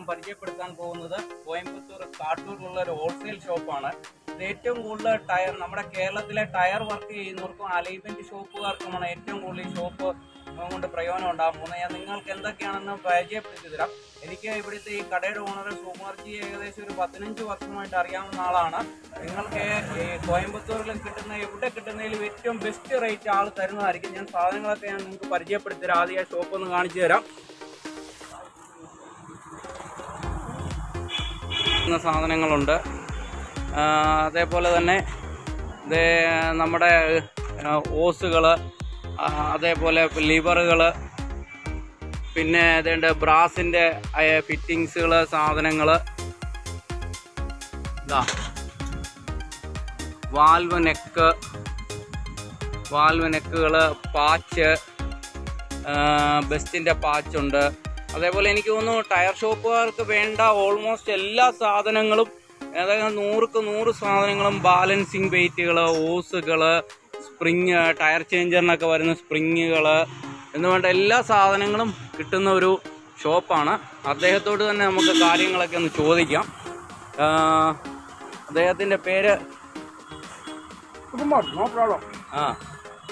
എല്ലാവർക്കും പരിചയപ്പെടുത്താൻ പോകുന്നത് കോയമ്പത്തൂർ കാട്ടൂരിലുള്ള ഒരു ഹോൾസെയിൽ ഷോപ്പാണ്. ഇത് ഏറ്റവും കൂടുതൽ നമ്മുടെ കേരളത്തിലെ ടയർ വർക്ക് ചെയ്യുന്നവർക്കും അലൈൻമെന്റ് ഷോപ്പുകാർക്കുമാണ് ഏറ്റവും കൂടുതൽ ഈ ഷോപ്പ് കൊണ്ട് പ്രയോജനം ഉണ്ടാകാൻ പോകുന്നത്. ഞാൻ നിങ്ങൾക്ക് എന്തൊക്കെയാണെന്ന് പരിചയപ്പെടുത്തി തരാം. എനിക്ക് ഇവിടുത്തെ ഈ കടയുടെ ഓണർ സുകുമാർജി ഏകദേശം ഒരു 15 വർഷമായിട്ട് അറിയാവുന്ന ആളാണ്. നിങ്ങൾക്ക് ഈ കോയമ്പത്തൂരിലും എവിടെ കിട്ടുന്നതിലും ഏറ്റവും ബെസ്റ്റ് റേറ്റ് ആൾ തരുന്നതായിരിക്കും. ഞാൻ സാധനങ്ങളൊക്കെ നിങ്ങൾക്ക് പരിചയപ്പെടുത്തി തരാം. ആദ്യം ഷോപ്പ് ഒന്ന് കാണിച്ചു തരാം. സാധനങ്ങളുണ്ട്. അതേപോലെ തന്നെ നമ്മുടെ ഓസുകൾ, അതേപോലെ ലിവറുകൾ, പിന്നെ അതേണ്ട ബ്രാസിൻ്റെ ഫിറ്റിങ്സുകൾ, സാധനങ്ങൾ, ഇതാ വാൽവ് നെക്കുകൾ, പാച്ച്, ബെസ്റ്റിൻ്റെ പാച്ചുണ്ട്. അതേപോലെ എനിക്ക് തോന്നുന്നു ടയർ ഷോപ്പുകാർക്ക് വേണ്ട ഓൾമോസ്റ്റ് എല്ലാ സാധനങ്ങളും, അതായത് 100ക്ക് 100 സാധനങ്ങളും, ബാലൻസിങ് വെയിറ്റുകൾ, ഓസുകൾ, സ്പ്രിങ്, ടയർ ചേഞ്ചറിനൊക്കെ വരുന്ന സ്പ്രിങ്ങുകൾ എന്ന് വേണ്ട എല്ലാ സാധനങ്ങളും കിട്ടുന്ന ഒരു ഷോപ്പാണ്. അദ്ദേഹത്തോട് തന്നെ നമുക്ക് കാര്യങ്ങളൊക്കെ ഒന്ന് ചോദിക്കാം. അദ്ദേഹത്തിൻ്റെ പേര് നോ പ്രോബ്ലം.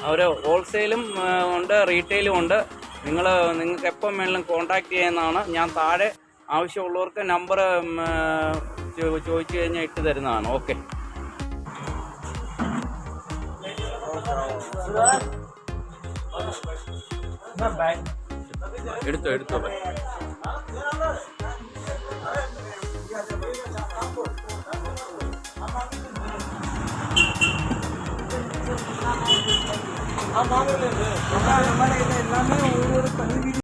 അവർ ഹോൾസെയിലും ഉണ്ട്, റീറ്റെയിലും ഉണ്ട്. നിങ്ങൾക്ക് എപ്പം വേണമെങ്കിലും കോൺടാക്ട് ചെയ്യുന്നതാണ്. ഞാൻ താഴെ ആവശ്യമുള്ളവർക്ക് നമ്പർ ചോദിച്ചു കഴിഞ്ഞാൽ ഇട്ട് തരുന്നതാണ്. ഓക്കെ, എടുത്തോ.